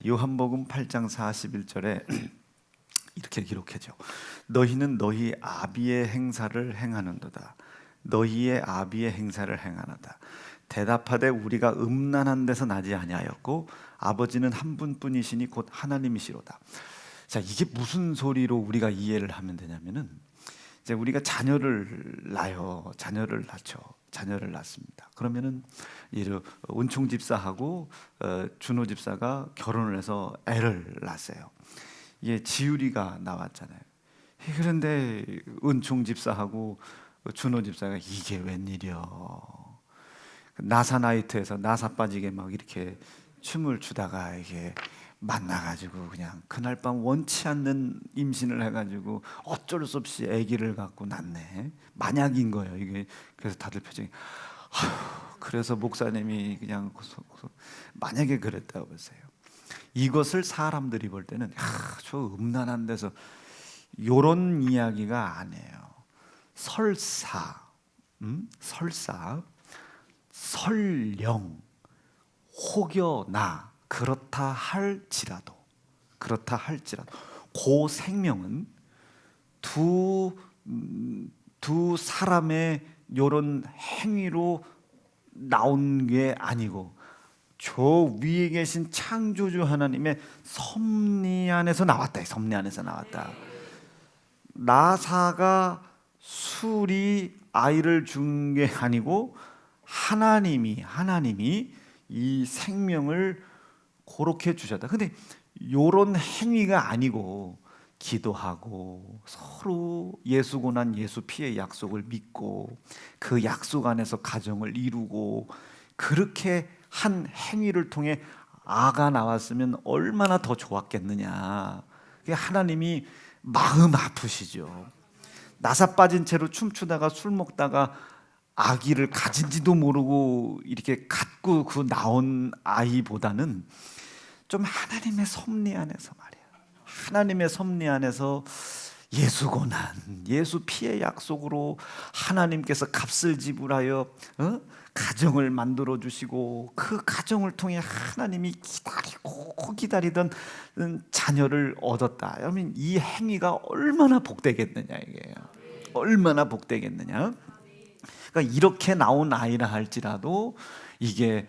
요한복음 8장 41절에 이렇게 기록해져. 너희는 너희 아비의 행사를 행하는도다. 너희의 아비의 행사를 행하나다. 대답하되 우리가 음란한 데서 나지 아니하였고 아버지는 한 분뿐이시니 곧 하나님이시로다. 자, 이게 무슨 소리로 우리가 이해를 하면 되냐면은, 이제 우리가 자녀를 낳아요. 자녀를 낳습니다. 그러면은 은총 집사하고 준호 집사가 결혼을 해서 애를 낳았어요. 이게 지율이가 나왔잖아요. 그런데 은총 집사하고 준호 집사가 이게 웬일이여? 나사 나이트에서 나사 빠지게 막 이렇게 춤을 추다가 이게 만나가지고 그냥 그날 밤 원치 않는 임신을 해가지고 어쩔 수 없이 아기를 갖고 낳네. 만약인 거예요 이게. 그래서 다들 표정이 그래서 목사님이 그냥 만약에 그랬다고 보세요. 이것을 사람들이 볼 때는 저 음란한 데서 요런 이야기가 아니에요. 설사, 설령, 혹여나 그렇다 할지라도 그 생명은 두 사람의 요런 행위로 나온 게 아니고 저 위에 계신 창조주 하나님의 섭리 안에서 나왔다. 섭리 안에서 나왔다. 나사가 술이 아이를 준 게 아니고 하나님이 이 생명을 그렇게 주셨다. 근데 요런 행위가 아니고 기도하고 서로 예수 고난 예수 피의 약속을 믿고 그 약속 안에서 가정을 이루고 그렇게 한 행위를 통해 아가 나왔으면 얼마나 더 좋았겠느냐. 하나님이 마음 아프시죠. 나사 빠진 채로 춤추다가 술 먹다가 아기를 가진지도 모르고 이렇게 갖고 그 나온 아이보다는 좀 하나님의 섭리 안에서 말이야. 하나님의 섭리 안에서 예수 고난, 예수 피의 약속으로 하나님께서 값을 지불하여 가정을 만들어 주시고 그 가정을 통해 하나님이 기다리던 자녀를 얻었다. 그러면 이 행위가 얼마나 복되겠느냐 이게요. 얼마나 복되겠느냐. 그러니까 이렇게 나온 아이라 할지라도 이게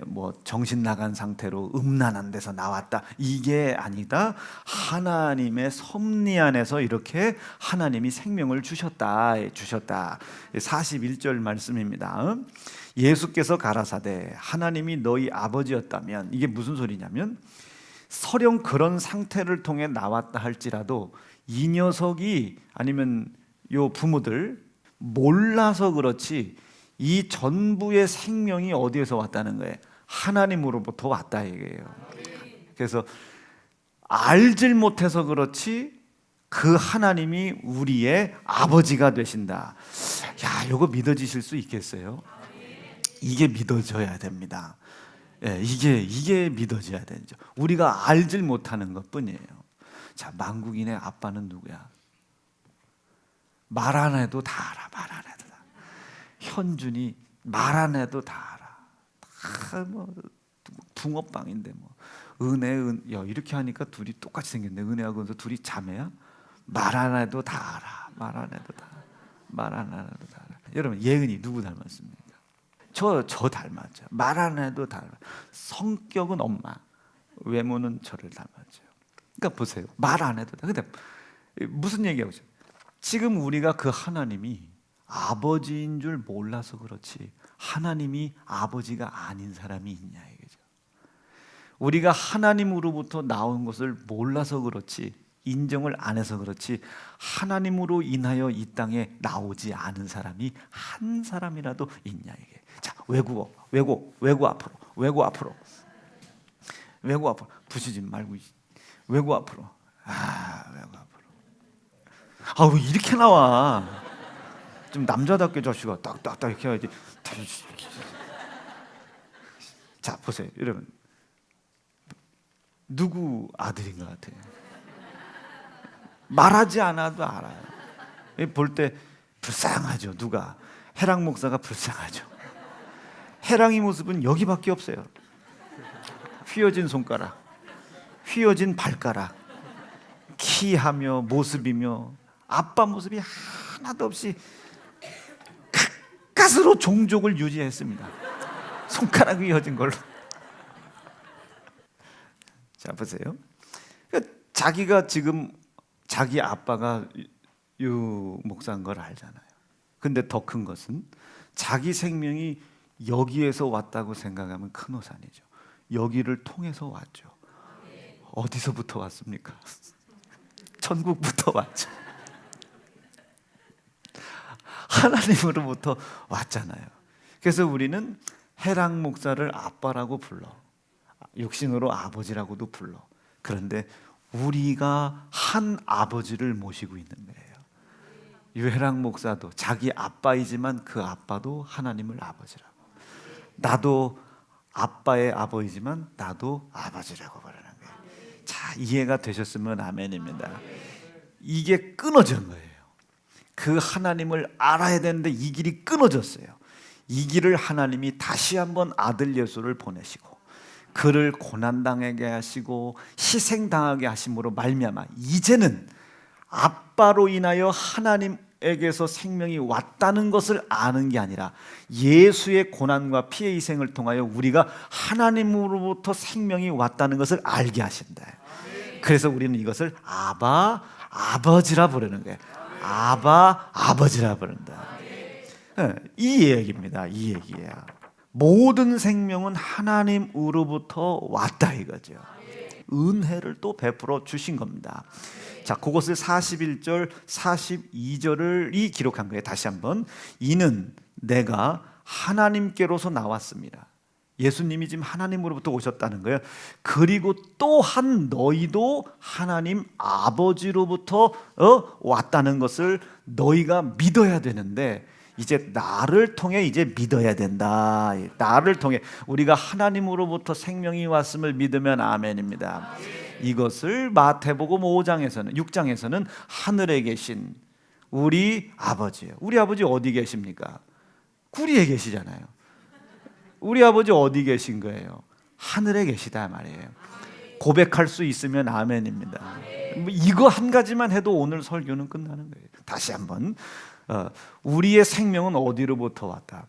뭐 정신 나간 상태로 음란한 데서 나왔다 이게 아니다. 하나님의 섭리 안에서 이렇게 하나님이 생명을 주셨다. 41절 말씀입니다. 예수께서 가라사대 하나님이 너희 아버지였다면, 이게 무슨 소리냐면 설령 그런 상태를 통해 나왔다 할지라도 이 녀석이 아니면 요 부모들 몰라서 그렇지 이 전부의 생명이 어디에서 왔다는 거예요? 하나님으로부터 왔다 이게요. 그래서 알질 못해서 그렇지 그 하나님이 우리의 아버지가 되신다. 야, 이거 믿어지실 수 있겠어요? 이게 믿어져야 됩니다. 예, 이게 믿어져야 되죠. 우리가 알질 못하는 것뿐이에요. 자, 만국인의 아빠는 누구야? 말 안 해도 다 알아. 말 안 해도 다. 현준이 말 안 해도 다 알아. 다 뭐 붕어빵인데 뭐 야 이렇게 하니까 둘이 똑같이 생겼네. 은혜하고 은서 둘이 자매야? 말 안 해도 다 알아. 말 안 해도 다 알아. 여러분 예은이 누구 닮았습니까? 저 닮았죠. 말 안 해도 다 알아. 성격은 엄마, 외모는 저를 닮았죠. 그러니까 보세요. 말 안 해도 다. 근데 무슨 얘기하고 있어요? 지금 우리가 그 하나님이 아버지인 줄 몰라서 그렇지 하나님이 아버지가 아닌 사람이 있냐 이거죠. 우리가 하나님으로부터 나온 것을 몰라서 그렇지 인정을 안 해서 그렇지 하나님으로 인하여 이 땅에 나오지 않은 사람이 한 사람이라도 있냐 이게. 자, 외국어 앞으로 부시지 말고 외국 앞으로. 외국 앞으로. 왜 이렇게 나와? 좀 남자답게 자식아 딱딱딱 이렇게 해야지. 자, 보세요 여러분, 누구 아들인 것 같아요? 말하지 않아도 알아요. 볼 때 불쌍하죠. 누가? 해랑 목사가 불쌍하죠. 해랑이 모습은 여기밖에 없어요. 휘어진 손가락. 휘어진 발가락, 키하며 모습이며 아빠 모습이 하나도 없이 가까스로 종족을 유지했습니다. 손가락이 휘어진 걸로. 자, 보세요. 자기가 지금 자기 아빠가 유 목사인 걸 알잖아요. 근데 더 큰 것은 자기 생명이 여기에서 왔다고 생각하면 큰 오산이죠. 여기를 통해서 왔죠. 어디서부터 왔습니까? 천국부터 왔죠. 하나님으로부터 왔잖아요. 그래서 우리는 해랑 목사를 아빠라고 불러, 육신으로 아버지라고도 불러. 그런데 우리가 한 아버지를 모시고 있는 거예요. 유해랑 목사도 자기 아빠이지만 그 아빠도 하나님을 아버지라고, 나도 아빠의 아버지지만 나도 아버지라고 부르는 거예요. 자, 이해가 되셨으면 아멘입니다. 이게 끊어진 거예요. 그 하나님을 알아야 되는데 이 길이 끊어졌어요. 이 길을 하나님이 다시 한번 아들 예수를 보내시고 그를 고난당하게 하시고 희생당하게 하심으로 말미암아 이제는 아빠로 인하여 하나님에게서 생명이 왔다는 것을 아는 게 아니라 예수의 고난과 피의 희생을 통하여 우리가 하나님으로부터 생명이 왔다는 것을 알게 하신다. 그래서 우리는 이것을 아바 아버지라 부르는 거예요. 아바 아버지라 부른다. 이 얘기입니다. 이 얘기예요. 모든 생명은 하나님으로부터 왔다 이거죠. 은혜를 또 베풀어 주신 겁니다. 자, 그것을 41절, 42절을 기록한 거예요. 다시 한번. 이는 내가 하나님께로서 나왔습니다. 예수님이 지금 하나님으로부터 오셨다는 거예요. 그리고 또한 너희도 하나님 아버지로부터 왔다는 것을 너희가 믿어야 되는데 이제 나를 통해 이제 믿어야 된다. 나를 통해 우리가 하나님으로부터 생명이 왔음을 믿으면 아멘입니다. 이것을 마태복음 6장에서는 하늘에 계신 우리 아버지예요. 우리 아버지 어디 계십니까? 구리에 계시잖아요. 우리 아버지 어디 계신 거예요? 하늘에 계시다 말이에요. 고백할 수 있으면 아멘입니다. 이거 한 가지만 해도 오늘 설교는 끝나는 거예요. 다시 한번. 우리의 생명은 어디로부터 왔다?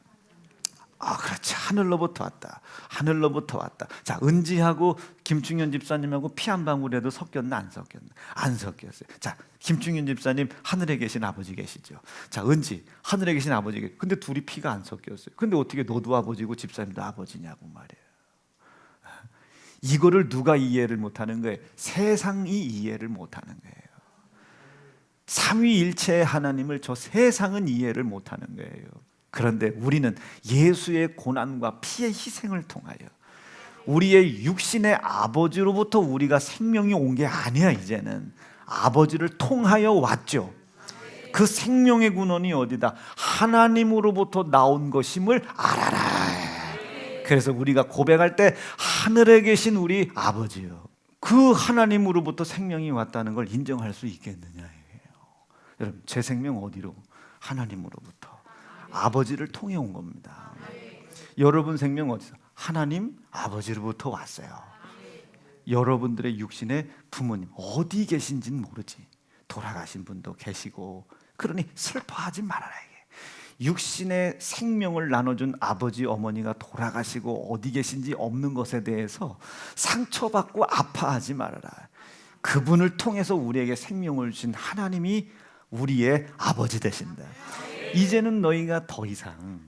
그렇지. 하늘로부터 왔다. 하늘로부터 왔다. 자, 은지하고 김충현 집사님하고 피 한 방울에도 섞였나 안 섞였나? 안 섞였어요. 자, 김충현 집사님 하늘에 계신 아버지 계시죠. 자, 은지 하늘에 계신 아버지 계시죠. 근데 둘이 피가 안 섞였어요. 근데 어떻게 너도 아버지고 집사님도 아버지냐고 말이에요. 이거를 누가 이해를 못하는 거예요? 세상이 이해를 못하는 거예요. 삼위일체의 하나님을 저 세상은 이해를 못하는 거예요. 그런데 우리는 예수의 고난과 피의 희생을 통하여 우리의 육신의 아버지로부터 우리가 생명이 온 게 아니야. 이제는 아버지를 통하여 왔죠. 그 생명의 근원이 어디다? 하나님으로부터 나온 것임을 알아라. 그래서 우리가 고백할 때 하늘에 계신 우리 아버지요, 그 하나님으로부터 생명이 왔다는 걸 인정할 수 있겠느냐. 여러분, 제 생명 어디로? 하나님으로부터 아버지를 통해 온 겁니다. 여러분 생명 어디서? 하나님 아버지로부터 왔어요. 여러분들의 육신의 부모님 어디 계신지는 모르지. 돌아가신 분도 계시고. 그러니 슬퍼하지 말아라. 이게 육신의 생명을 나눠준 아버지 어머니가 돌아가시고 어디 계신지 없는 것에 대해서 상처받고 아파하지 말아라. 그분을 통해서 우리에게 생명을 주신 하나님이 우리의 아버지 되신다. 이제는 너희가 더 이상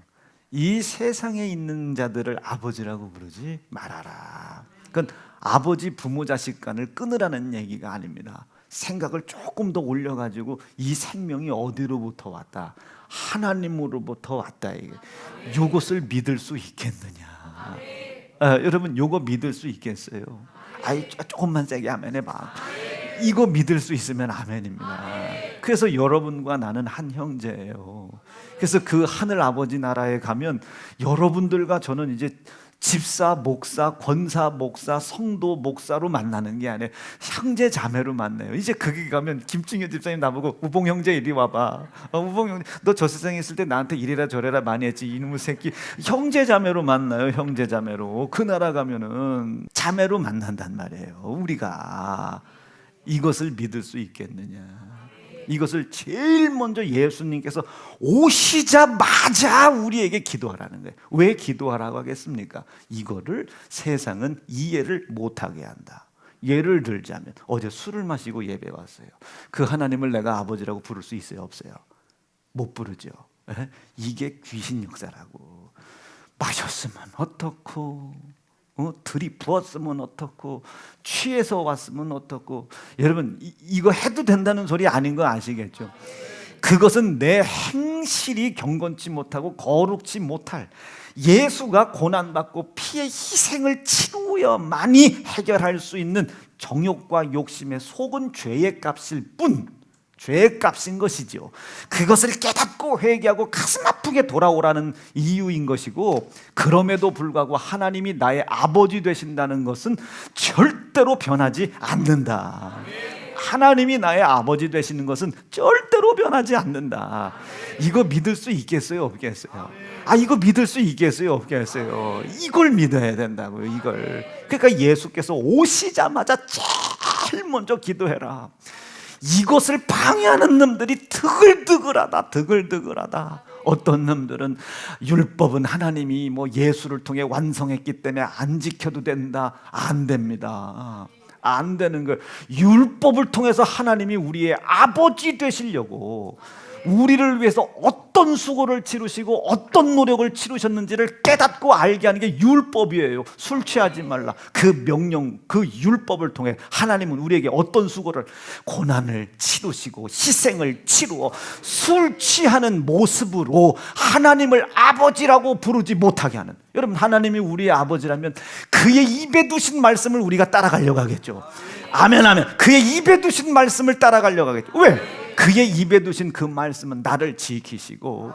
이 세상에 있는 자들을 아버지라고 부르지 말아라. 그건 아버지 부모 자식 간을 끊으라는 얘기가 아닙니다. 생각을 조금 더 올려가지고 이 생명이 어디로부터 왔다? 하나님으로부터 왔다. 이것을 믿을 수 있겠느냐? 여러분, 이거 믿을 수 있겠어요? 조금만 세게 아멘 해봐. 이거 믿을 수 있으면 아멘입니다. 그래서 여러분과 나는 한 형제예요. 그래서 그 하늘 아버지 나라에 가면 여러분들과 저는 이제 집사, 목사, 권사, 목사, 성도, 목사로 만나는 게 아니에요. 형제, 자매로 만나요. 이제 거기 가면 김충현 집사님 나보고 우봉 형제 이리 와봐. 우봉 형제, 너 저 세상에 있을 때 나한테 이래라 저래라 많이 했지 이놈의 새끼. 형제, 자매로 만나요. 형제, 자매로. 그 나라 가면은 자매로 만난단 말이에요. 우리가 이것을 믿을 수 있겠느냐. 이것을 제일 먼저 예수님께서 오시자마자 우리에게 기도하라는 거예요. 왜 기도하라고 하겠습니까? 이거를 세상은 이해를 못하게 한다. 예를 들자면 어제 술을 마시고 예배 왔어요. 그 하나님을 내가 아버지라고 부를 수 있어요? 없어요? 못 부르죠. 이게 귀신 역사라고. 마셨으면 어떻고, 들이부었으면 어떻고, 취해서 왔으면 어떻고. 여러분 이거 해도 된다는 소리 아닌 거 아시겠죠? 그것은 내 행실이 경건치 못하고 거룩치 못할, 예수가 고난받고 피의 희생을 치루어만이 해결할 수 있는 정욕과 욕심에 속은 죄의 값일 뿐, 죄의 값인 것이죠. 그것을 깨닫고 회개하고 가슴 아프게 돌아오라는 이유인 것이고, 그럼에도 불구하고 하나님이 나의 아버지 되신다는 것은 절대로 변하지 않는다. 하나님이 나의 아버지 되시는 것은 절대로 변하지 않는다. 이거 믿을 수 있겠어요? 없겠어요? 이거 믿을 수 있겠어요? 없겠어요? 이걸 믿어야 된다고요. 이걸. 그러니까 예수께서 오시자마자 제일 먼저 기도해라. 이것을 방해하는 놈들이 드글드글하다. 어떤 놈들은 율법은 하나님이 예수를 통해 완성했기 때문에 안 지켜도 된다. 안 됩니다. 안 되는 거예요. 율법을 통해서 하나님이 우리의 아버지 되시려고 우리를 위해서 어떤 수고를 치르시고 어떤 노력을 치르셨는지를 깨닫고 알게 하는 게 율법이에요. 술 취하지 말라. 그 명령, 그 율법을 통해 하나님은 우리에게 어떤 수고를, 고난을 치르시고 희생을 치루어 술 취하는 모습으로 하나님을 아버지라고 부르지 못하게 하는. 여러분, 하나님이 우리의 아버지라면 그의 입에 두신 말씀을 우리가 따라가려고 하겠죠. 아멘, 아멘. 그의 입에 두신 말씀을 따라가려고 하겠죠. 왜? 그의 입에 두신 그 말씀은 나를 지키시고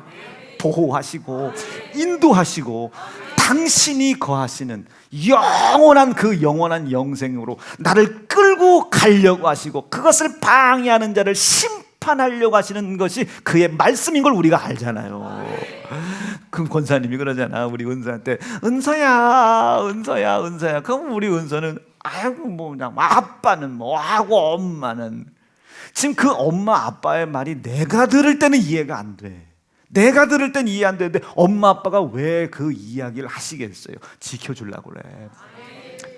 보호하시고 인도하시고 당신이 거하시는 영원한 그 영원한 영생으로 나를 끌고 가려고 하시고, 그것을 방해하는 자를 심판하려고 하시는 것이 그의 말씀인 걸 우리가 알잖아요. 그 권사님이 그러잖아. 우리 은서한테 은서야. 그럼 우리 은서는 그냥 아빠는 하고 엄마는, 지금 그 엄마 아빠의 말이 내가 들을 때는 이해가 안 돼. 내가 들을 때는 이해 안 되는데 엄마 아빠가 왜 그 이야기를 하시겠어요? 지켜주려고 그래.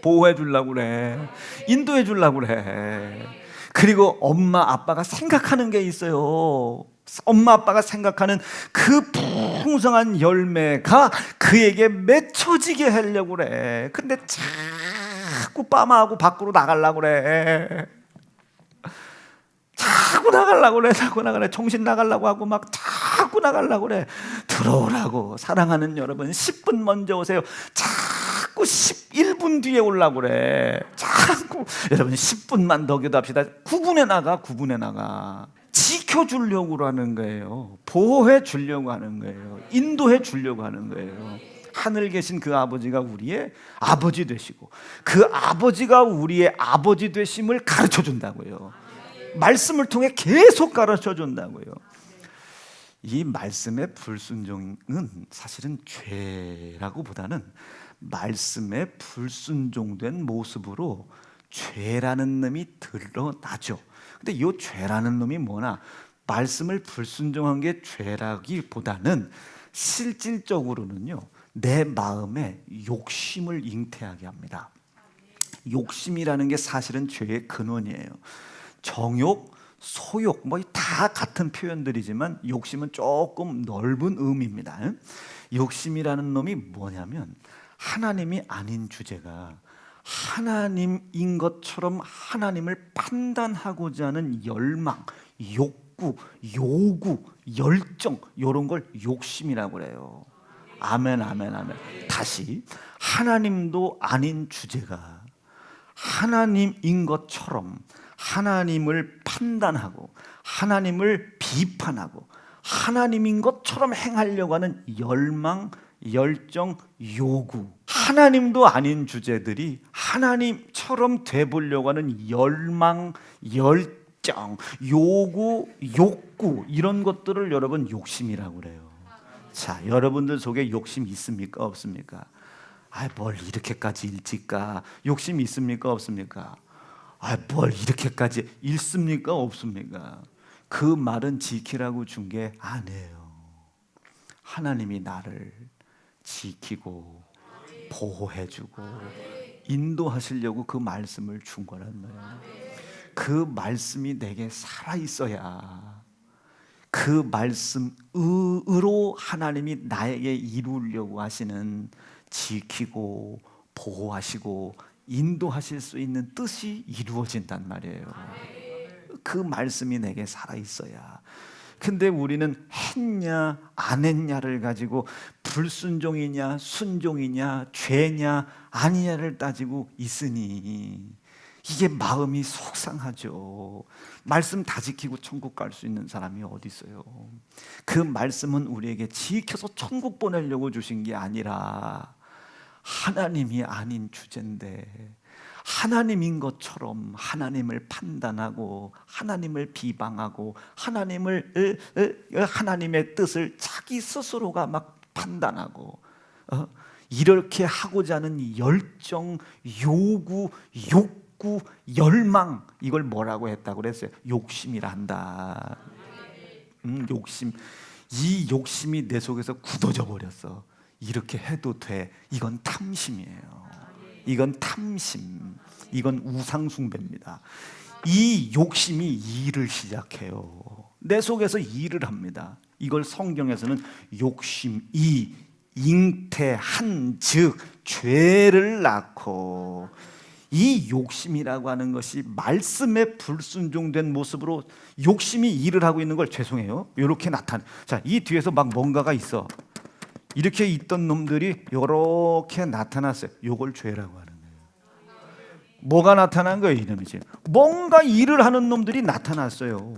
보호해주려고 그래. 인도해주려고 그래. 그리고 엄마 아빠가 생각하는 게 있어요. 엄마 아빠가 생각하는 그 풍성한 열매가 그에게 맺혀지게 하려고 그래. 근데 자꾸 빠마하고 밖으로 나가려고 그래. 자꾸 나가려고 그래. 정신 나가려고 하고 막 자꾸 나가려고 그래. 들어오라고. 사랑하는 여러분, 10분 먼저 오세요. 자꾸 11분 뒤에 오려고 그래. 자꾸. 여러분, 10분만 더 기도합시다. 9분에 나가. 지켜주려고 하는 거예요. 보호해 주려고 하는 거예요. 인도해 주려고 하는 거예요. 하늘 계신 그 아버지가 우리의 아버지 되시고, 그 아버지가 우리의 아버지 되심을 가르쳐 준다고요. 말씀을 통해 계속 가르쳐 준다고요. 이 말씀의 불순종은 사실은 죄라고 보다는 말씀에 불순종된 모습으로 죄라는 놈이 드러나죠. 근데 이 죄라는 놈이 뭐나, 말씀을 불순종한 게 죄라기보다는 실질적으로는요, 내 마음에 욕심을 잉태하게 합니다. 욕심이라는 게 사실은 죄의 근원이에요. 정욕, 소욕 다 같은 표현들이지만 욕심은 조금 넓은 의미입니다. 욕심이라는 놈이 뭐냐면, 하나님이 아닌 주제가 하나님인 것처럼 하나님을 판단하고자 하는 열망, 욕구, 요구, 열정, 이런 걸 욕심이라고 그래요. 아멘. 다시, 하나님도 아닌 주제가 하나님인 것처럼 하나님을 판단하고 하나님을 비판하고 하나님인 것처럼 행하려고 하는 열망, 열정, 요구, 하나님도 아닌 주제들이 하나님처럼 돼보려고 하는 열망, 열정, 요구, 욕구, 이런 것들을 여러분 욕심이라고 그래요. 자, 여러분들 속에 욕심 있습니까? 없습니까? 뭘 이렇게까지 일찍까? 욕심 있습니까? 없습니까? 뭘 이렇게까지 읽습니까? 없습니까? 그 말은 지키라고 준 게 아니에요. 하나님이 나를 지키고 보호해주고 인도하시려고 그 말씀을 준 거란 말이에요. 그 말씀이 내게 살아있어야 그 말씀으로 하나님이 나에게 이루려고 하시는 지키고 보호하시고 인도하실 수 있는 뜻이 이루어진단 말이에요. 그 말씀이 내게 살아있어야. 근데 우리는 했냐 안 했냐를 가지고 불순종이냐 순종이냐 죄냐 아니냐를 따지고 있으니 이게 마음이 속상하죠. 말씀 다 지키고 천국 갈 수 있는 사람이 어디 있어요? 그 말씀은 우리에게 지켜서 천국 보내려고 주신 게 아니라 하나님이 아닌 주제인데 하나님인 것처럼 하나님을 판단하고 하나님을 비방하고 하나님의 뜻을 자기 스스로가 막 판단하고 이렇게 하고자 하는 열정, 요구, 욕구, 열망, 이걸 뭐라고 했다고 그랬어요? 욕심이라 한다. 욕심. 이 욕심이 내 속에서 굳어져 버렸어. 이렇게 해도 돼. 이건 탐심이에요. 이건 탐심. 이건 우상숭배입니다. 이 욕심이 일을 시작해요. 내 속에서 일을 합니다. 이걸 성경에서는 욕심이 잉태한 즉 죄를 낳고, 이 욕심이라고 하는 것이 말씀에 불순종된 모습으로 욕심이 일을 하고 있는 걸, 죄송해요, 이렇게 나타나. 자, 이 뒤에서 막 뭔가가 있어. 이렇게 있던 놈들이 이렇게 나타났어요. 요걸 죄라고 하는 거예요. 뭐가 나타난 거예요? 이놈이지. 뭔가 일을 하는 놈들이 나타났어요.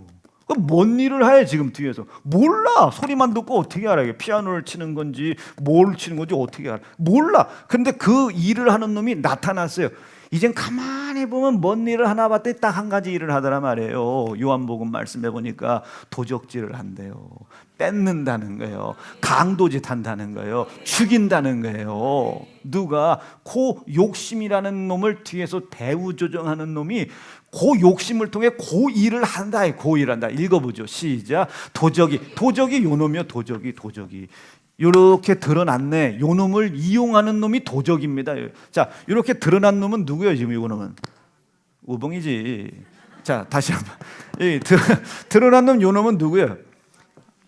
뭔 일을 해 지금 뒤에서? 몰라. 소리만 듣고 어떻게 알아? 피아노를 치는 건지 뭘 치는 건지 어떻게 알아? 몰라. 근데 그 일을 하는 놈이 나타났어요. 이젠 가만히 보면 뭔 일을 하나 봤더니 딱 한 가지 일을 하더라 말이에요. 요한복음 말씀해 보니까 도적질을 한대요. 뺏는다는 거예요. 강도짓 한다는 거예요. 죽인다는 거예요. 누가? 그 욕심이라는 놈을 뒤에서 배후 조정하는 놈이 그 욕심을 통해 그 일을 한다. 그 일을 한다. 읽어보죠. 시작. 도적이 요 놈이요. 도적이 이렇게 드러났네. 요 놈을 이용하는 놈이 도적입니다. 자, 이렇게 드러난 놈은 누구예요? 지금 요 놈은 우봉이지. 자, 다시 한번. 드러난 놈, 요 놈은 누구예요?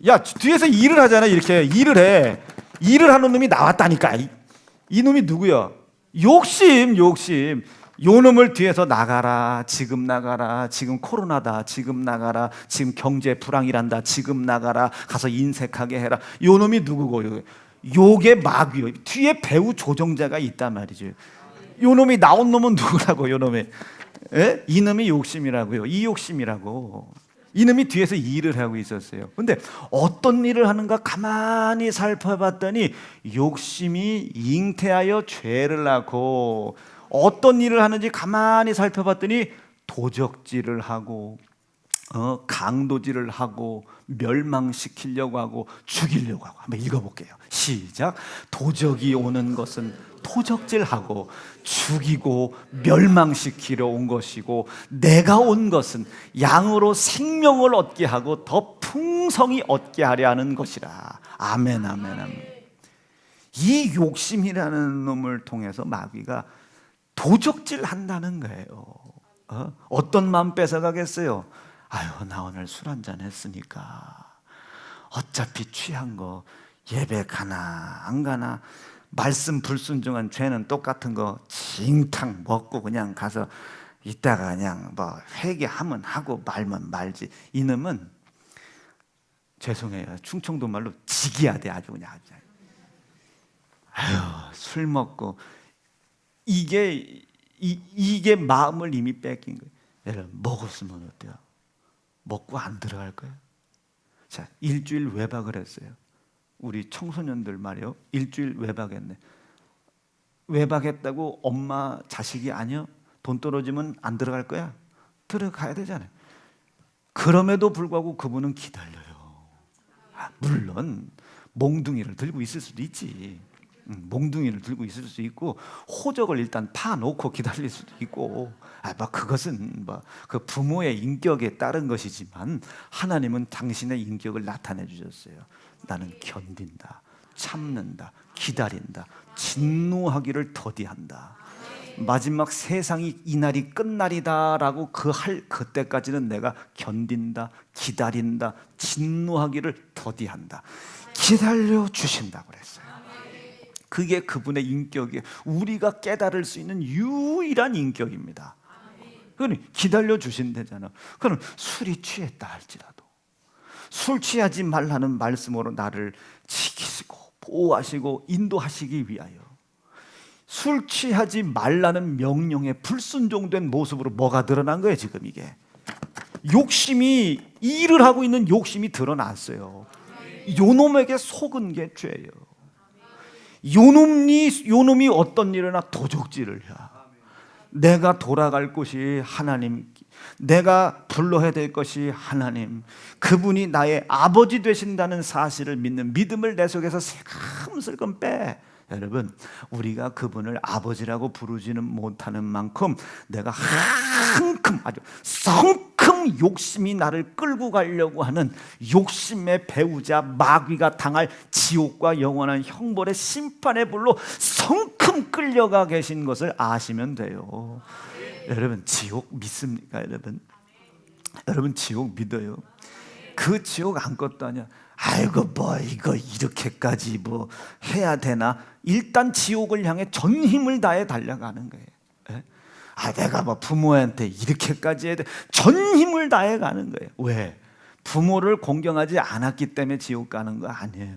야, 뒤에서 일을 하잖아. 이렇게 일을 해. 일을 하는 놈이 나왔다니까. 이 놈이 누구야? 욕심. 요 놈을 뒤에서 나가라. 지금 나가라. 지금 코로나다. 지금 나가라. 지금 경제 불황이란다. 지금 나가라. 가서 인색하게 해라. 요 놈이 누구고? 요게 마귀요. 뒤에 배후 조정자가 있단 말이죠. 요 놈이 나온 놈은 누구라고? 요 놈이. 예? 이 놈이 욕심이라고요. 이 욕심이라고. 이놈이 뒤에서 일을 하고 있었어요. 근데 어떤 일을 하는가 가만히 살펴봤더니 욕심이 잉태하여 죄를 낳고, 어떤 일을 하는지 가만히 살펴봤더니 도적질을 하고 강도질을 하고 멸망시키려고 하고 죽이려고 하고. 한번 읽어볼게요. 시작. 도적이 오는 것은 도적질하고 죽이고 멸망시키려 온 것이고, 내가 온 것은 양으로 생명을 얻게 하고 더 풍성히 얻게 하려 하는 것이라. 아멘, 아멘, 아멘. 이 욕심이라는 놈을 통해서 마귀가 도적질 한다는 거예요. 어떤 마음 뺏어가겠어요? 아유, 나 오늘 술 한잔 했으니까 어차피 취한 거 예배 가나 안 가나, 말씀 불순종한 죄는 똑같은 거 징탕 먹고 그냥 가서 이따가 그냥 뭐 회개하면 하고 말면 말지. 이놈은, 죄송해요, 충청도 말로 지기야 돼. 아주 그냥. 아유, 술 먹고 이게 마음을 이미 뺏긴 거예요. 여러분, 먹었으면 어때요? 먹고 안 들어갈 거예요? 자, 일주일 외박을 했어요. 우리 청소년들 말이요, 일주일 외박했네. 외박했다고 엄마 자식이 아니야? 돈 떨어지면 안 들어갈 거야? 들어가야 되잖아요. 그럼에도 불구하고 그분은 기다려요. 물론 몽둥이를 들고 있을 수도 있지. 몽둥이를 들고 있을 수 있고 호적을 일단 파놓고 기다릴 수도 있고, 그것은 그 부모의 인격에 따른 것이지만 하나님은 당신의 인격을 나타내 주셨어요. 나는 견딘다, 참는다, 기다린다, 진노하기를 더디한다. 마지막 세상이 이 날이 끝날이다라고 그때까지는 내가 견딘다, 기다린다, 진노하기를 더디한다. 기다려 주신다고 그랬어요. 그게 그분의 인격이 우리가 깨달을 수 있는 유일한 인격입니다. 그러니 기다려 주신다잖아. 그럼 술이 취했다 할지라도 술 취하지 말라는 말씀으로 나를 지키시고 보호하시고 인도하시기 위하여 술 취하지 말라는 명령에 불순종된 모습으로 뭐가 드러난 거예요? 지금 이게 욕심이, 일을 하고 있는 욕심이 드러났어요. 요놈에게 속은 게 죄예요. 요놈이 어떤 일을 하나 도적질을 해. 내가 돌아갈 곳이 하나님, 내가 불러야 될 것이 하나님, 그분이 나의 아버지 되신다는 사실을 믿는 믿음을 내 속에서 슬금슬금 빼. 여러분, 우리가 그분을 아버지라고 부르지는 못하는 만큼 내가 한큼, 아주 성큼 욕심이 나를 끌고 가려고 하는 욕심의 배우자 마귀가 당할 지옥과 영원한 형벌의 심판의 불로 성큼 끌려가 계신 것을 아시면 돼요. 여러분, 지옥 믿습니까? 여러분 지옥 믿어요? 그 지옥 아무것도 아니야. 아이고 이거 이렇게까지 해야 되나? 일단 지옥을 향해 전 힘을 다해 달려가는 거예요. 내가 부모한테 이렇게까지 해야 돼? 전 힘을 다해 가는 거예요. 왜? 부모를 공경하지 않았기 때문에 지옥 가는 거 아니에요.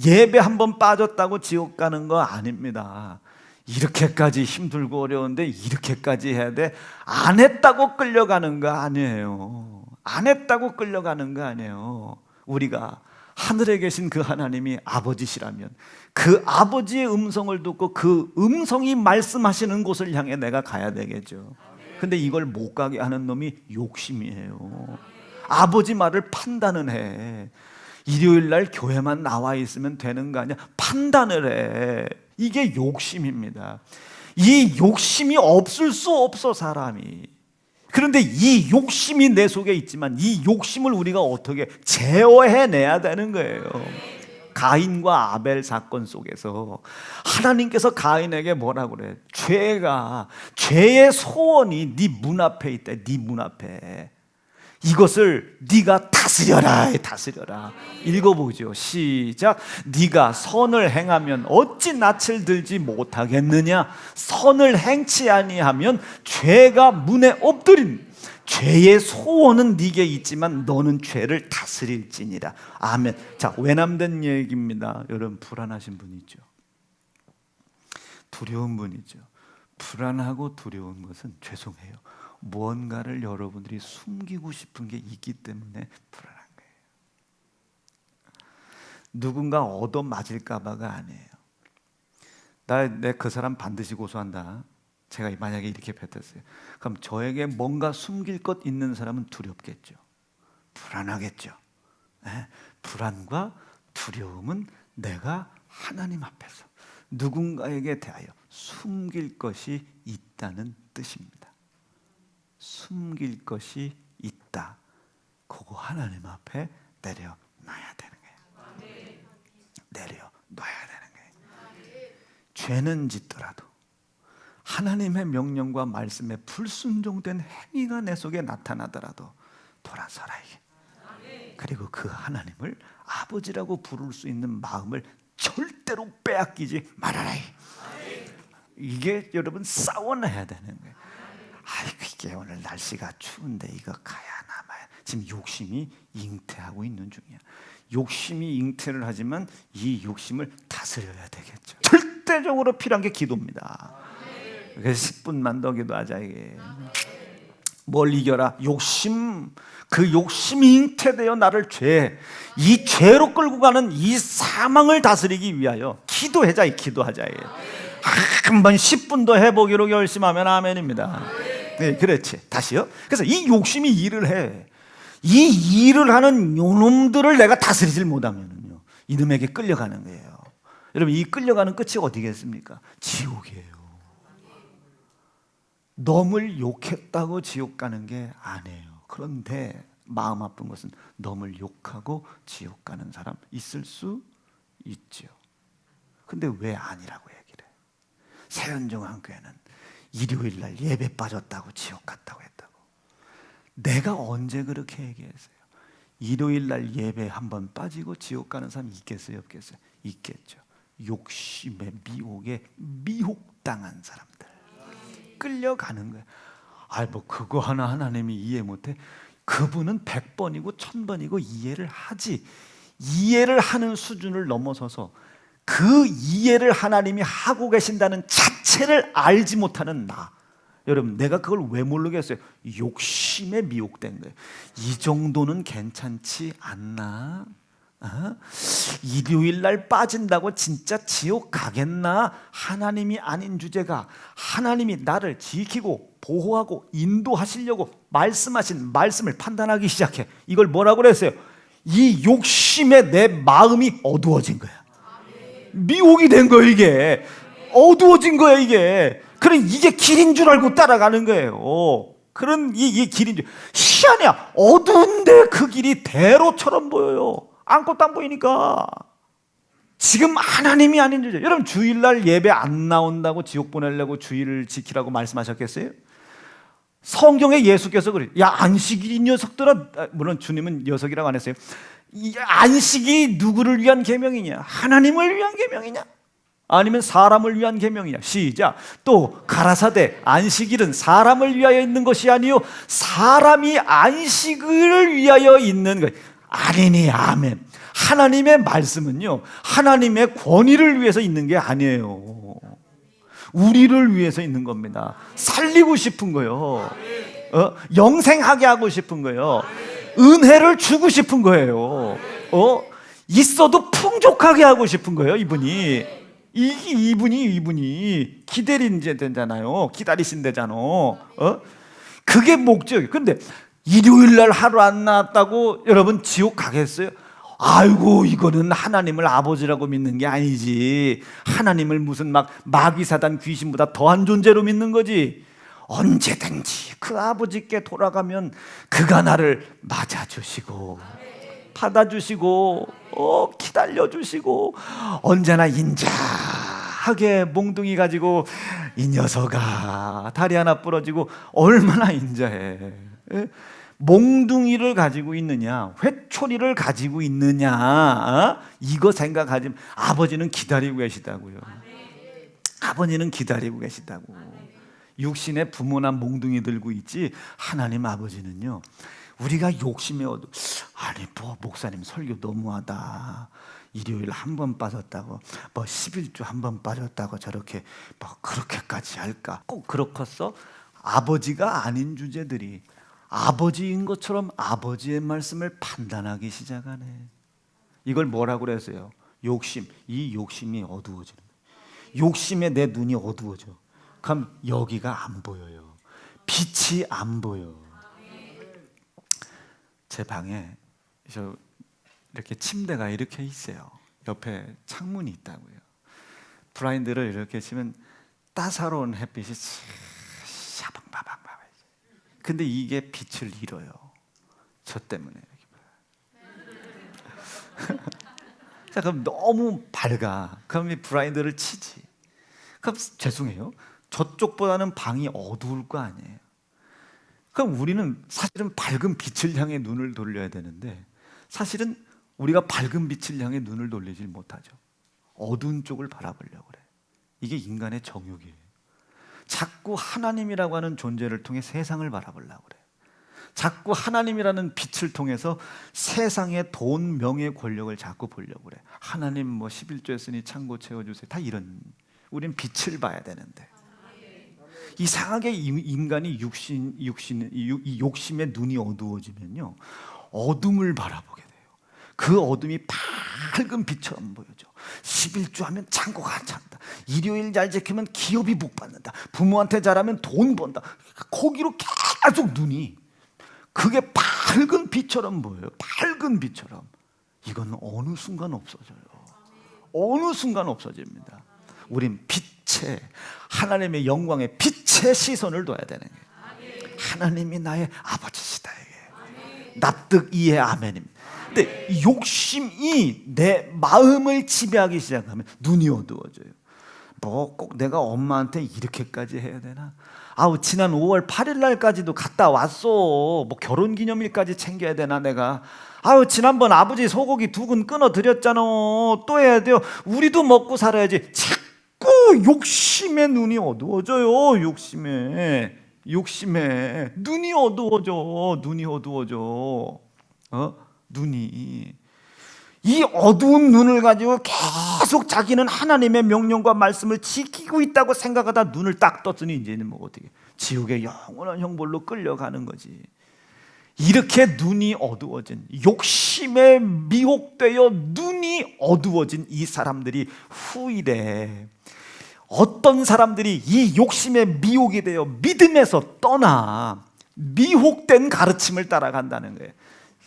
예배 한번 빠졌다고 지옥 가는 거 아닙니다. 이렇게까지 힘들고 어려운데 이렇게까지 해야 돼? 안 했다고 끌려가는 거 아니에요. 안 했다고 끌려가는 거 아니에요. 우리가 하늘에 계신 그 하나님이 아버지시라면 그 아버지의 음성을 듣고 그 음성이 말씀하시는 곳을 향해 내가 가야 되겠죠. 근데 이걸 못 가게 하는 놈이 욕심이에요. 아버지 말을 판단은 해. 일요일 날 교회만 나와 있으면 되는 거 아니야? 판단을 해. 이게 욕심입니다. 이 욕심이 없을 수 없어, 사람이. 그런데 이 욕심이 내 속에 있지만 이 욕심을 우리가 어떻게 제어해내야 되는 거예요. 가인과 아벨 사건 속에서 하나님께서 가인에게 뭐라고 그래? 죄의 소원이 네 문 앞에 있다. 네 문 앞에. 이것을 네가 다스려라. 읽어보죠. 시작. 네가 선을 행하면 어찌 낯을 들지 못하겠느냐? 선을 행치 아니하면 죄가 문에 엎드린. 죄의 소원은 네게 있지만 너는 죄를 다스릴지니라. 아멘. 자, 외람된 얘기입니다. 여러분, 불안하신 분 있죠? 두려운 분 있죠? 불안하고 두려운 것은 죄송해요. 무언가를 여러분들이 숨기고 싶은 게 있기 때문에 불안한 거예요. 누군가 얻어맞을까 봐가 아니에요. 내 그 사람 반드시 고소한다. 제가 만약에 이렇게 뱉었어요. 그럼 저에게 뭔가 숨길 것 있는 사람은 두렵겠죠. 불안하겠죠. 불안과 두려움은 내가 하나님 앞에서 누군가에게 대하여 숨길 것이 있다는 뜻입니다. 숨길 것이 있다. 그거 하나님 앞에 내려놔야 되는 거예요. 내려놔야 되는 거예요. 죄는 짓더라도 하나님의 명령과 말씀에 불순종된 행위가 내 속에 나타나더라도 돌아서라. 그리고 그 하나님을 아버지라고 부를 수 있는 마음을 절대로 빼앗기지 말아라. 이게 여러분 싸워놔야 되는 거예요. 이게 오늘 날씨가 추운데 이거 가야 남아야. 지금 욕심이 잉태하고 있는 중이야. 욕심이 잉태를 하지만 이 욕심을 다스려야 되겠죠. 절대적으로 필요한 게 기도입니다. 그래서 10분만 더 기도하자. 이게 뭘 이겨라? 욕심. 그 욕심이 잉태되어 나를 이 죄로 끌고 가는 이 사망을 다스리기 위하여 기도하자. 한번 10분 더 해보기로 결심하면 아멘입니다. 네, 그렇지. 다시요. 그래서 이 욕심이 일을 해. 이 일을 하는 요놈들을 내가 다스리질 못하면요, 이놈에게 끌려가는 거예요. 여러분, 이 끌려가는 끝이 어디겠습니까? 지옥이에요. 놈을 욕했다고 지옥 가는 게 아니에요. 그런데 마음 아픈 것은 놈을 욕하고 지옥 가는 사람 있을 수 있죠. 근데 왜 아니라고 얘기를 해? 세연정한교회는 일요일 날 예배 빠졌다고 지옥 갔다고 했다고. 내가 언제 그렇게 얘기했어요? 일요일 날 예배 한번 빠지고 지옥 가는 사람이 있겠어요, 없겠어요? 있겠죠. 욕심의 미혹에 미혹당한 사람들, 끌려가는 거예요. 뭐 그거 하나 하나님이 이해 못해? 그분은 100번이고 1000번이고 이해를 하지. 이해를 하는 수준을 넘어서서 그 이해를 하나님이 하고 계신다는 자체를 알지 못하는 나. 여러분, 내가 그걸 왜 모르겠어요? 욕심에 미혹된 거예요. 이 정도는 괜찮지 않나? 일요일 날 빠진다고 진짜 지옥 가겠나? 하나님이 아닌 주제가 하나님이 나를 지키고 보호하고 인도하시려고 말씀하신 말씀을 판단하기 시작해. 이걸 뭐라고 그랬어요? 이 욕심에 내 마음이 어두워진 거야. 미혹이 된 거예요. 이게 어두워진 거야. 이게 그래, 이게 길인 줄 알고 따라가는 거예요. 그런 이게 길인 줄. 희한해요. 어두운데 그 길이 대로처럼 보여요. 아무것도 안 보이니까. 지금 하나님이 아닌 주제. 여러분, 주일날 예배 안 나온다고 지옥 보내려고 주일을 지키라고 말씀하셨겠어요? 성경에 예수께서 그래요. 야, 안식일 이 녀석들아. 물론 주님은 녀석이라고 안 했어요. 이 안식이 누구를 위한 계명이냐? 하나님을 위한 계명이냐? 아니면 사람을 위한 계명이냐? 시작. 또 가라사대 안식일은 사람을 위하여 있는 것이 아니요 사람이 안식을 위하여 있는 것. 아니니 아멘. 하나님의 말씀은요, 하나님의 권위를 위해서 있는 게 아니에요. 우리를 위해서 있는 겁니다. 살리고 싶은 거요. 영생하게 하고 싶은 거예요. 은혜를 주고 싶은 거예요. 있어도 풍족하게 하고 싶은 거예요. 이분이 기다린다잖아요. 기다리신대잖아. 그게 목적이에요. 근데 일요일 날 하루 안 나왔다고 여러분 지옥 가겠어요? 아이고, 이거는 하나님을 아버지라고 믿는 게 아니지. 하나님을 무슨 마귀 사단 귀신보다 더한 존재로 믿는 거지. 언제든지 그 아버지께 돌아가면 그가 나를 맞아주시고 받아주시고 기다려주시고 언제나 인자하게 몽둥이 가지고 이 녀석아 다리 하나 부러지고 얼마나 인자해. 몽둥이를 가지고 있느냐, 회초리를 가지고 있느냐, 이거 생각하지. 아버지는 기다리고 계시다고요. 아버지는 기다리고 계시다고. 육신의 부모나 몽둥이 들고 있지, 하나님 아버지는요, 우리가 욕심에 아니 뭐 목사님 설교 너무하다. 일요일 한 번 빠졌다고, 11주 한 번 빠졌다고 저렇게 그렇게까지 할까? 꼭 그렇겠어? 아버지가 아닌 주제들이 아버지인 것처럼 아버지의 말씀을 판단하기 시작하네. 이걸 뭐라고 그랬어요? 욕심. 이 욕심이 어두워지는 거예요. 욕심에 내 눈이 어두워져. 그럼 여기가 안 보여요. 빛이 안 보여. 제 방에 이렇게 침대가 이렇게 있어요. 옆에 창문이 있다고요. 블라인드를 이렇게 치면 따사로운 햇빛이 샤방바방. 근데 이게 빛을 잃어요. 저 때문에. 자, 그럼 너무 밝아. 그럼 이 블라인드를 치지. 그럼 죄송해요. 저쪽보다는 방이 어두울 거 아니에요. 그럼 우리는 사실은 밝은 빛을 향해 눈을 돌려야 되는데 사실은 우리가 밝은 빛을 향해 눈을 돌리지 못하죠. 어두운 쪽을 바라보려고 그래. 이게 인간의 정욕이에요. 자꾸 하나님이라고 하는 존재를 통해 세상을 바라보려고 그래. 자꾸 하나님이라는 빛을 통해서 세상의 돈, 명예, 권력을 자꾸 보려고 그래. 하나님 11조 했으니 창고 채워주세요. 다 이런. 우린 빛을 봐야 되는데 이상하게 인간이 이 욕심에 눈이 어두워지면요, 어둠을 바라보게 돼요. 그 어둠이 밝은 빛처럼 보여져. 11조 하면 창고가 찬다. 일요일 잘 지키면 기업이 복받는다. 부모한테 잘하면 돈 번다. 거기로 계속 눈이, 그게 밝은 빛처럼 보여요. 밝은 빛처럼. 이건 어느 순간 없어져요. 어느 순간 없어집니다. 우린 빛의, 하나님의 영광의 빛의 시선을 둬야 되는 거예요. 하나님이 나의 아버지시다. 이게 납득, 이해, 아멘입니다. 근데 욕심이 내 마음을 지배하기 시작하면 눈이 어두워져요. 뭐 꼭 내가 엄마한테 이렇게까지 해야 되나? 아우, 지난 5월 8일 날까지도 갔다 왔어. 뭐 결혼기념일까지 챙겨야 되나 내가? 아유, 지난번 아버지 소고기 2근 끊어 드렸잖아. 또 해야 돼요. 우리도 먹고 살아야지. 자꾸 욕심에 눈이 어두워져요. 욕심에 눈이 어두워져. 눈이, 이 어두운 눈을 가지고 계속 자기는 하나님의 명령과 말씀을 지키고 있다고 생각하다 눈을 딱 떴으니 이제는 뭐 어떻게 지옥의 영원한 형벌로 끌려가는 거지. 이렇게 눈이 어두워진, 욕심에 미혹되어 눈이 어두워진 이 사람들이 후일에 어떤 사람들이 이 욕심에 미혹이 되어 믿음에서 떠나 미혹된 가르침을 따라간다는 거예요.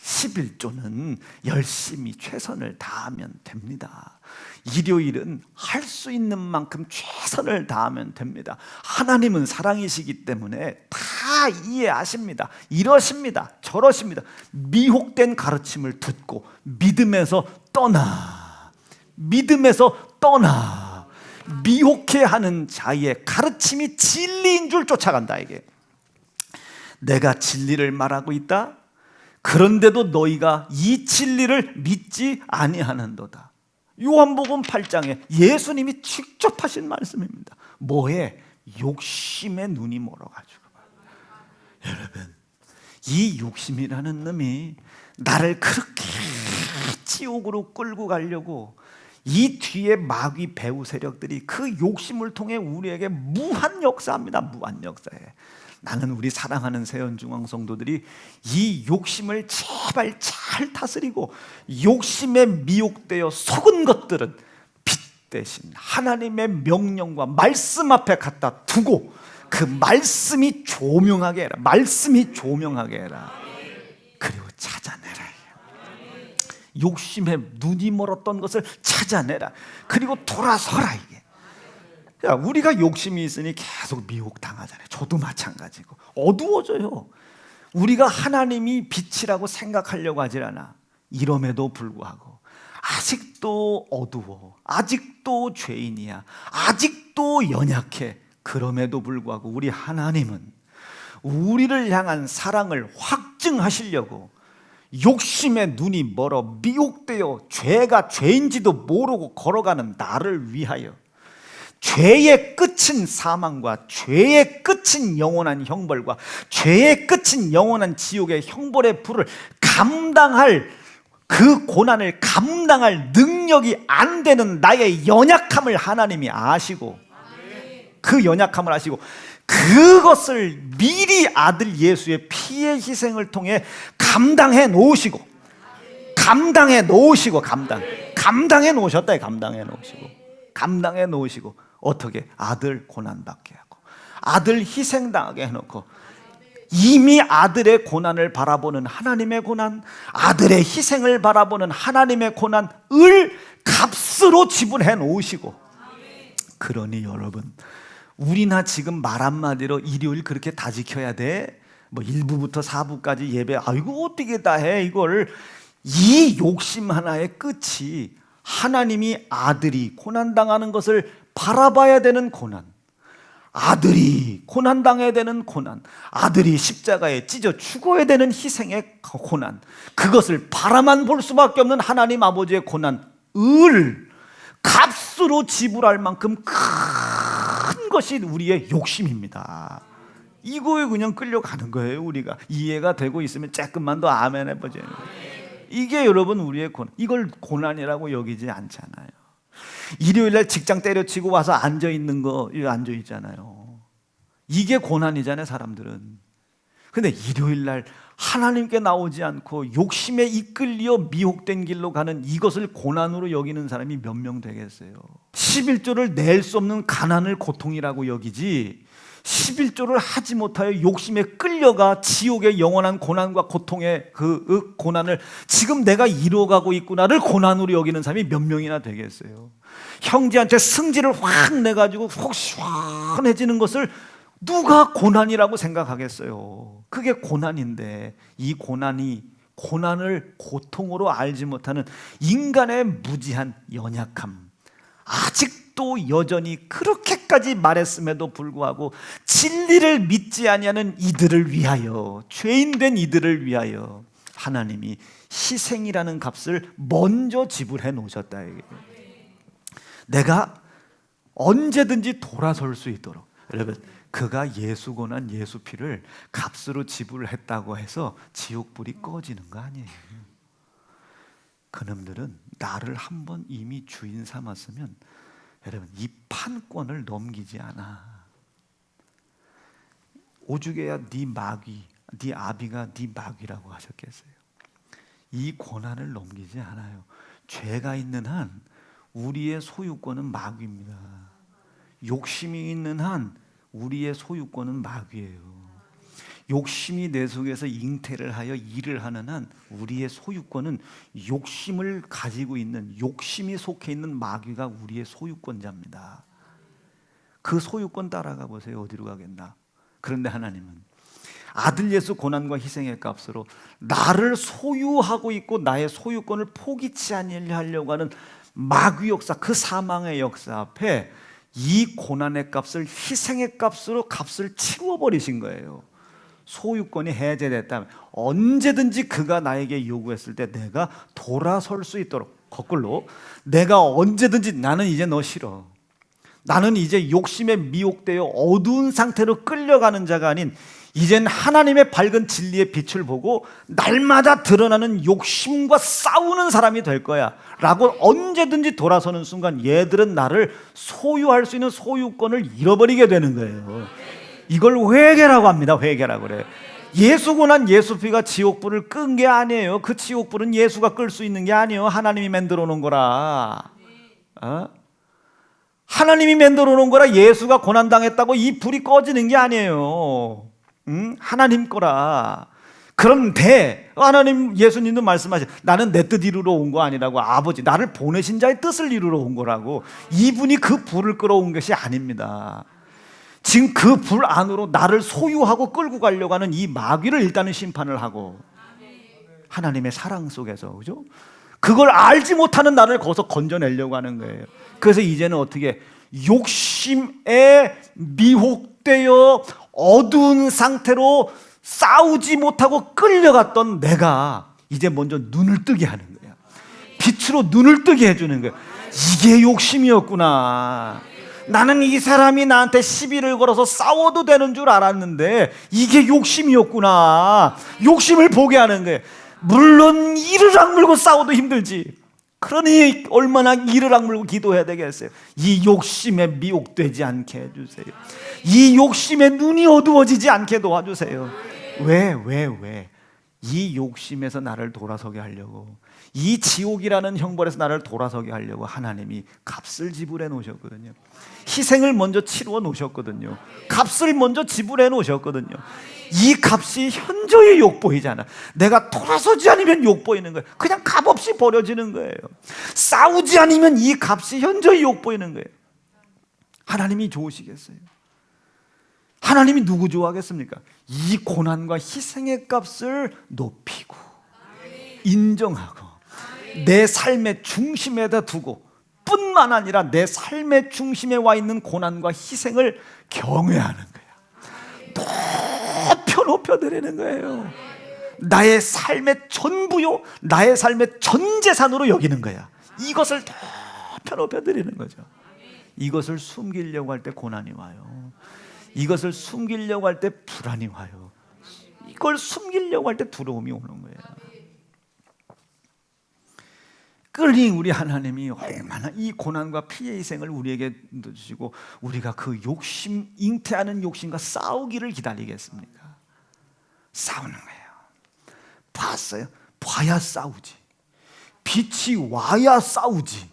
11조는 열심히 최선을 다하면 됩니다. 일요일은 할 수 있는 만큼 최선을 다하면 됩니다. 하나님은 사랑이시기 때문에 다 이해하십니다. 이러십니다. 저러십니다. 미혹된 가르침을 듣고 믿음에서 떠나 미혹해 하는 자의 가르침이 진리인 줄 쫓아간다. 이게 내가 진리를 말하고 있다. 그런데도 너희가 이 진리를 믿지 아니하는도다. 요한복음 8장에 예수님이 직접 하신 말씀입니다. 뭐에? 욕심의 눈이 멀어가지고. 여러분, 이 욕심이라는 놈이 나를 그렇게 지옥으로 끌고 가려고 이 뒤에 마귀 배후 세력들이 그 욕심을 통해 우리에게 무한 역사합니다. 무한 역사에. 나는 우리 사랑하는 세연중앙 성도들이 이 욕심을 제발 잘 다스리고 욕심에 미혹되어 속은 것들은 빛 대신 하나님의 명령과 말씀 앞에 갖다 두고 그 말씀이 조명하게 해라. 그리고 찾아내라. 욕심에 눈이 멀었던 것을 찾아내라. 그리고 돌아서라. 이게 야, 우리가 욕심이 있으니 계속 미혹당하잖아요. 저도 마찬가지고 어두워져요. 우리가 하나님이 빛이라고 생각하려고 하질 않아. 이럼에도 불구하고 아직도 어두워. 아직도 죄인이야. 아직도 연약해. 그럼에도 불구하고 우리 하나님은 우리를 향한 사랑을 확증하시려고 욕심에 눈이 멀어 미혹되어 죄가 죄인지도 모르고 걸어가는 나를 위하여 죄의 끝은 사망과 죄의 끝은 영원한 형벌과 죄의 끝은 영원한 지옥의 형벌의 불을 감당할, 그 고난을 감당할 능력이 안 되는 나의 연약함을 하나님이 아시고, 그 연약함을 아시고 그것을 미리 아들 예수의 피의 희생을 통해 감당해 놓으시고 감당해 놓으시고 어떻게? 아들 고난받게 하고 아들 희생당하게 해놓고 이미 아들의 고난을 바라보는 하나님의 고난, 아들의 희생을 바라보는 하나님의 고난을 값으로 지불해 놓으시고. 그러니 여러분, 우리나 지금 말 한마디로 일요일 그렇게 다 지켜야 돼? 뭐 1부부터 4부까지 예배, 아이고 어떻게 다 해 이걸. 이 욕심 하나의 끝이 하나님이 아들이 고난당하는 것을 바라봐야 되는 고난, 아들이 고난당해야 되는 고난, 아들이 십자가에 찢어 죽어야 되는 희생의 고난, 그것을 바라만 볼 수밖에 없는 하나님 아버지의 고난을 값으로 지불할 만큼 큰 것이 우리의 욕심입니다. 이거에 그냥 끌려가는 거예요. 우리가 이해가 되고 있으면 조금만 더 아멘 해보죠. 이게 여러분 우리의 고난, 이걸 고난이라고 여기지 않잖아요. 일요일날 직장 때려치고 와서 앉아있는 거, 이거 앉아있잖아요. 이게 고난이잖아요. 사람들은 근데 일요일 날 하나님께 나오지 않고 욕심에 이끌려 미혹된 길로 가는 이것을 고난으로 여기는 사람이 몇 명 되겠어요? 11조를 낼 수 없는 가난을 고통이라고 여기지, 11조를 하지 못하여 욕심에 끌려가 지옥의 영원한 고난과 고통의 그 고난을 지금 내가 이루어가고 있구나를 고난으로 여기는 사람이 몇 명이나 되겠어요? 형제한테 승질을 확 내가지고 속 시원해지는 것을 누가 고난이라고 생각하겠어요? 그게 고난인데, 이 고난을 고통으로 알지 못하는 인간의 무지한 연약함, 아직도 여전히 그렇게까지 말했음에도 불구하고 진리를 믿지 아니하는 이들을 위하여, 죄인된 이들을 위하여 하나님이 희생이라는 값을 먼저 지불해 놓으셨다. 내가 언제든지 돌아설 수 있도록. 여러분, 그가 예수 고난 예수 피를 값으로 지불했다고 해서 지옥불이 꺼지는 거 아니에요. 그놈들은 나를 한번 이미 주인 삼았으면 여러분 이 판권을 넘기지 않아. 오죽해야 네 마귀, 네 아비가 네 마귀라고 하셨겠어요. 이 고난을 넘기지 않아요. 죄가 있는 한 우리의 소유권은 마귀입니다. 욕심이 있는 한 우리의 소유권은 마귀예요. 욕심이 내 속에서 잉태를 하여 일을 하는 한 우리의 소유권은 욕심을 가지고 있는, 욕심이 속해 있는 마귀가 우리의 소유권자입니다. 그 소유권 따라가 보세요. 어디로 가겠나? 그런데 하나님은 아들 예수 고난과 희생의 값으로 나를 소유하고 있고 나의 소유권을 포기치 아니하려고 하는 마귀 역사, 그 사망의 역사 앞에 이 고난의 값을 희생의 값으로 값을 치루어 버리신 거예요. 소유권이 해제됐다면 언제든지 그가 나에게 요구했을 때 내가 돌아설 수 있도록, 거꾸로 내가 언제든지 나는 이제 너 싫어, 나는 이제 욕심에 미혹되어 어두운 상태로 끌려가는 자가 아닌 이젠 하나님의 밝은 진리의 빛을 보고 날마다 드러나는 욕심과 싸우는 사람이 될 거야 라고 언제든지 돌아서는 순간 얘들은 나를 소유할 수 있는 소유권을 잃어버리게 되는 거예요. 이걸 회개라고 합니다. 회개라고 그래요. 예수 고난 예수 피가 지옥불을 끈 게 아니에요. 그 지옥불은 예수가 끌 수 있는 게 아니에요. 하나님이 만들어 놓은 거라. 하나님이 만들어 놓은 거라. 예수가 고난당했다고 이 불이 꺼지는 게 아니에요. 하나님 거라. 그런데 하나님, 예수님도 말씀하신, 나는 내 뜻 이루러 온 거 아니라고, 아버지 나를 보내신 자의 뜻을 이루러 온 거라고. 이분이 그 불을 끌어온 것이 아닙니다. 지금 그 불 안으로 나를 소유하고 끌고 가려고 하는 이 마귀를 일단은 심판을 하고, 하나님의 사랑 속에서, 그죠? 그걸 알지 못하는 나를 거기서 건져내려고 하는 거예요. 그래서 이제는 어떻게 욕심에 미혹되어 어두운 상태로 싸우지 못하고 끌려갔던 내가 이제 먼저 눈을 뜨게 하는 거야. 빛으로 눈을 뜨게 해주는 거야. 이게 욕심이었구나. 나는 이 사람이 나한테 시비를 걸어서 싸워도 되는 줄 알았는데 이게 욕심이었구나. 욕심을 보게 하는 거예요. 물론 이를 악물고 싸워도 힘들지. 그러니 얼마나 이를 악물고 기도해야 되겠어요. 이 욕심에 미혹되지 않게 해주세요. 이 욕심에 눈이 어두워지지 않게 도와주세요. 왜? 이 욕심에서 나를 돌아서게 하려고, 이 지옥이라는 형벌에서 나를 돌아서게 하려고 하나님이 값을 지불해 놓으셨거든요. 희생을 먼저 치루어 놓으셨거든요. 값을 먼저 지불해 놓으셨거든요. 이 값이 현저히 욕보이잖아. 내가 돌아서지 않으면 욕보이는 거예요. 그냥 값없이 버려지는 거예요. 싸우지 않으면 이 값이 현저히 욕보이는 거예요. 하나님이 좋으시겠어요? 하나님이 누구 좋아하겠습니까? 이 고난과 희생의 값을 높이고 인정하고 내 삶의 중심에다 두고 뿐만 아니라 내 삶의 중심에 와 있는 고난과 희생을 경외하는 거야. 높여드리는 거예요. 나의 삶의 전부요, 나의 삶의 전 재산으로 여기는 거야. 이것을 높여드리는 거죠. 이것을 숨기려고 할 때 고난이 와요. 이것을 숨기려고 할 때 불안이 와요. 이걸 숨기려고 할 때 두려움이 오는 거예요. 그러니 우리 하나님이 얼마나 이 고난과 피해 희생을 우리에게 주시고 우리가 그 욕심, 잉태하는 욕심과 싸우기를 기다리겠습니까? 싸우는 거예요. 봤어요? 봐야 싸우지. 빛이 와야 싸우지.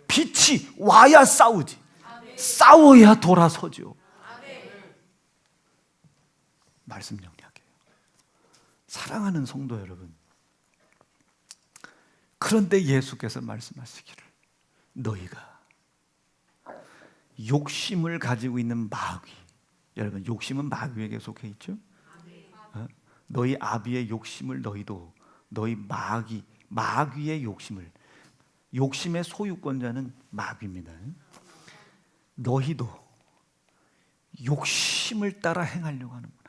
빛이 와야 싸우지. 싸워야 돌아서죠. 말씀 정리할게요. 사랑하는 성도 여러분, 그런데 예수께서 말씀하시기를 너희가 욕심을 가지고 있는 마귀, 여러분 욕심은 마귀에게 속해 있죠? 너희 아비의 욕심을 너희도, 너희 마귀의 욕심을, 욕심의 소유권자는 마귀입니다. 너희도 욕심을 따라 행하려고 하는구나.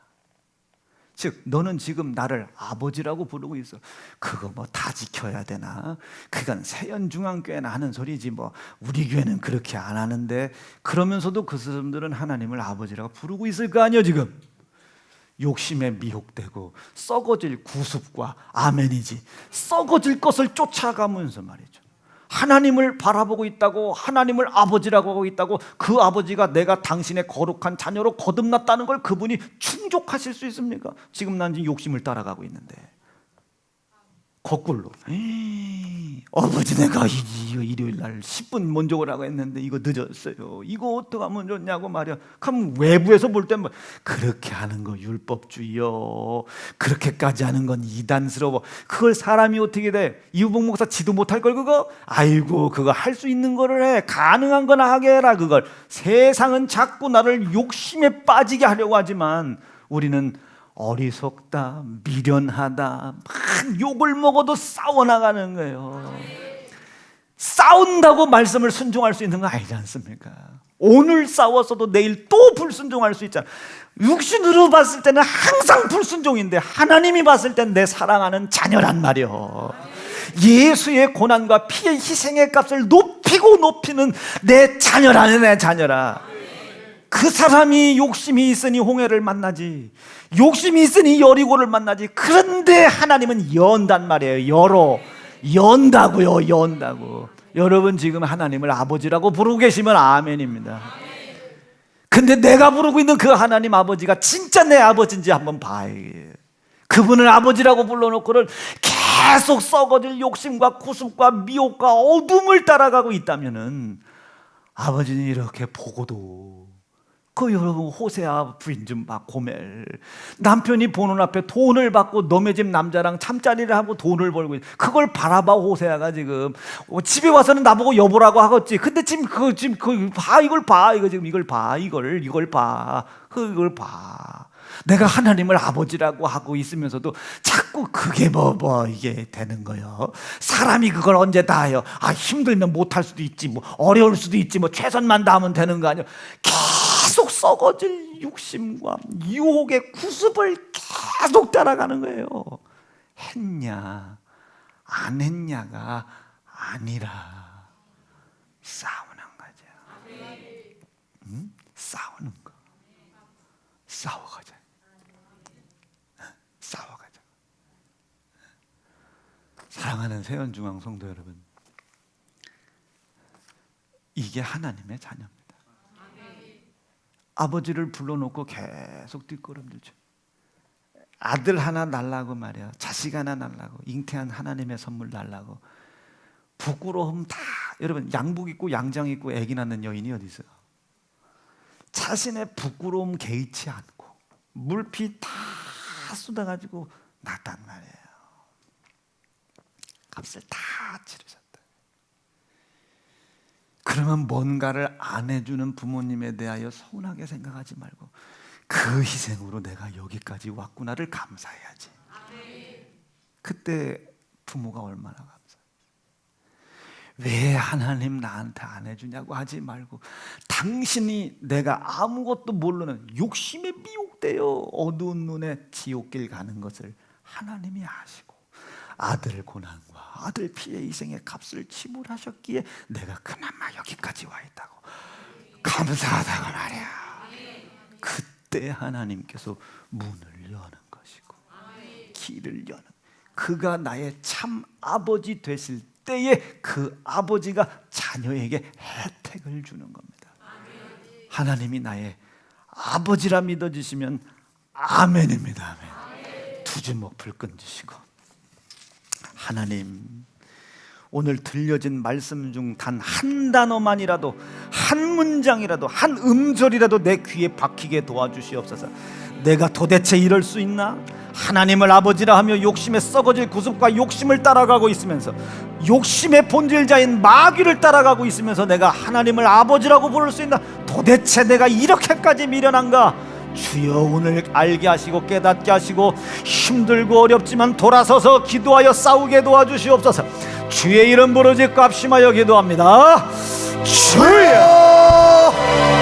즉 너는 지금 나를 아버지라고 부르고 있어. 그거 뭐 다 지켜야 되나? 그건 세연중앙교회나 하는 소리지 뭐 우리 교회는 그렇게 안 하는데, 그러면서도 그 사람들은 하나님을 아버지라고 부르고 있을 거 아니에요. 지금 욕심에 미혹되고 썩어질 구습과 아멘이지, 썩어질 것을 쫓아가면서 말이죠, 하나님을 바라보고 있다고, 하나님을 아버지라고 하고 있다고, 그 아버지가 내가 당신의 거룩한 자녀로 거듭났다는 걸 그분이 충족하실 수 있습니까? 지금 난 지금 욕심을 따라가고 있는데 거꾸로 아버지 내가 일요일 날 10분 먼저 오라고 했는데 이거 늦었어요. 이거 어떡하면 좋냐고 말이야. 그럼 외부에서 볼 때 뭐 그렇게 하는 거 율법주의요, 그렇게까지 하는 건 이단스러워. 그걸 사람이 어떻게 돼? 이우봉 목사 지도 못할 걸 그거? 아이고 그거 할 수 있는 거를 해. 가능한 거나 하게 해라. 그걸 세상은 자꾸 나를 욕심에 빠지게 하려고 하지만 우리는 어리석다, 미련하다, 막 욕을 먹어도 싸워나가는 거예요. 싸운다고 말씀을 순종할 수 있는 거 아니지 않습니까? 오늘 싸웠어도 내일 또 불순종할 수 있잖아. 육신으로 봤을 때는 항상 불순종인데 하나님이 봤을 땐 내 사랑하는 자녀란 말이요. 예수의 고난과 피의 희생의 값을 높이고 높이는 내 자녀라네, 내 자녀라. 그 사람이 욕심이 있으니 홍해를 만나지, 욕심이 있으니 여리고를 만나지. 그런데 하나님은 연단 말이에요. 연다고요. 연다고. 여러분 지금 하나님을 아버지라고 부르고 계시면 아멘입니다. 근데 내가 부르고 있는 그 하나님 아버지가 진짜 내 아버지인지 한번 봐야 해요. 그분을 아버지라고 불러놓고는 계속 썩어질 욕심과 구습과 미혹과 어둠을 따라가고 있다면은 아버지는 이렇게 보고도, 그 여러분 호세아 부인 좀 봐. 고멜 남편이 보는 앞에 돈을 받고 너네 집 남자랑 잠자리를 하고 돈을 벌고 있어. 그걸 바라봐. 호세아가 지금 집에 와서는 나보고 여보라고 하겠지. 근데 지금 이걸 봐. 이걸 봐. 내가 하나님을 아버지라고 하고 있으면서도 자꾸 그게 이게 되는 거예요. 사람이 그걸 언제 다 해요? 힘들면 못할 수도 있지, 뭐 어려울 수도 있지, 뭐 최선만 다하면 되는 거 아니에요. 계속 썩어질 욕심과 유혹의 구습을 계속 따라가는 거예요. 했냐 안 했냐가 아니라 싸우는 거죠. 응? 싸우는 거. 싸워가자. 사랑하는 세연중앙 성도 여러분, 이게 하나님의 자녀입니다. 아버지를 불러놓고 계속 뒷걸음질죠. 아들 하나 날라고 말이야, 자식 하나 날라고, 잉태한 하나님의 선물 날라고. 부끄러움 다, 여러분 양복 입고 양장 입고 애기 낳는 여인이 어디 있어요? 자신의 부끄러움 개의치 않고 물피 다 쏟아가지고 낳았단 말이에요. 값을 다 치르셨다. 그러면 뭔가를 안 해주는 부모님에 대하여 서운하게 생각하지 말고 그 희생으로 내가 여기까지 왔구나를 감사해야지. 그때 부모가 얼마나 감사해요. 왜 하나님 나한테 안 해주냐고 하지 말고, 당신이 내가 아무것도 모르는 욕심에 미혹되어 어두운 눈에 지옥길 가는 것을 하나님이 아시고 아들 고난과 아들 피의 희생의 값을 지불하셨기에 내가 그나마 여기까지 와 있다고 감사하다고 말이야. 그때 하나님께서 문을 여는 것이고 길을 여는, 그가 나의 참 아버지 되실 때에 그 아버지가 자녀에게 혜택을 주는 겁니다. 하나님이 나의 아버지라 믿어주시면 아멘입니다. 아멘. 주먹 불끈 쥐시고, 하나님, 오늘 들려진 말씀 중 단 한 단어만이라도, 한 문장이라도, 한 음절이라도 내 귀에 박히게 도와주시옵소서. 내가 도대체 이럴 수 있나? 하나님을 아버지라 하며 욕심에 썩어질 구습과 욕심을 따라가고 있으면서, 욕심의 본질자인 마귀를 따라가고 있으면서 내가 하나님을 아버지라고 부를 수 있나? 도대체 내가 이렇게까지 미련한가? 주여, 오늘 알게 하시고 깨닫게 하시고, 힘들고 어렵지만 돌아서서 기도하여 싸우게 도와주시옵소서. 주의 이름 부르짖고 합심하여 기도합니다. 주여!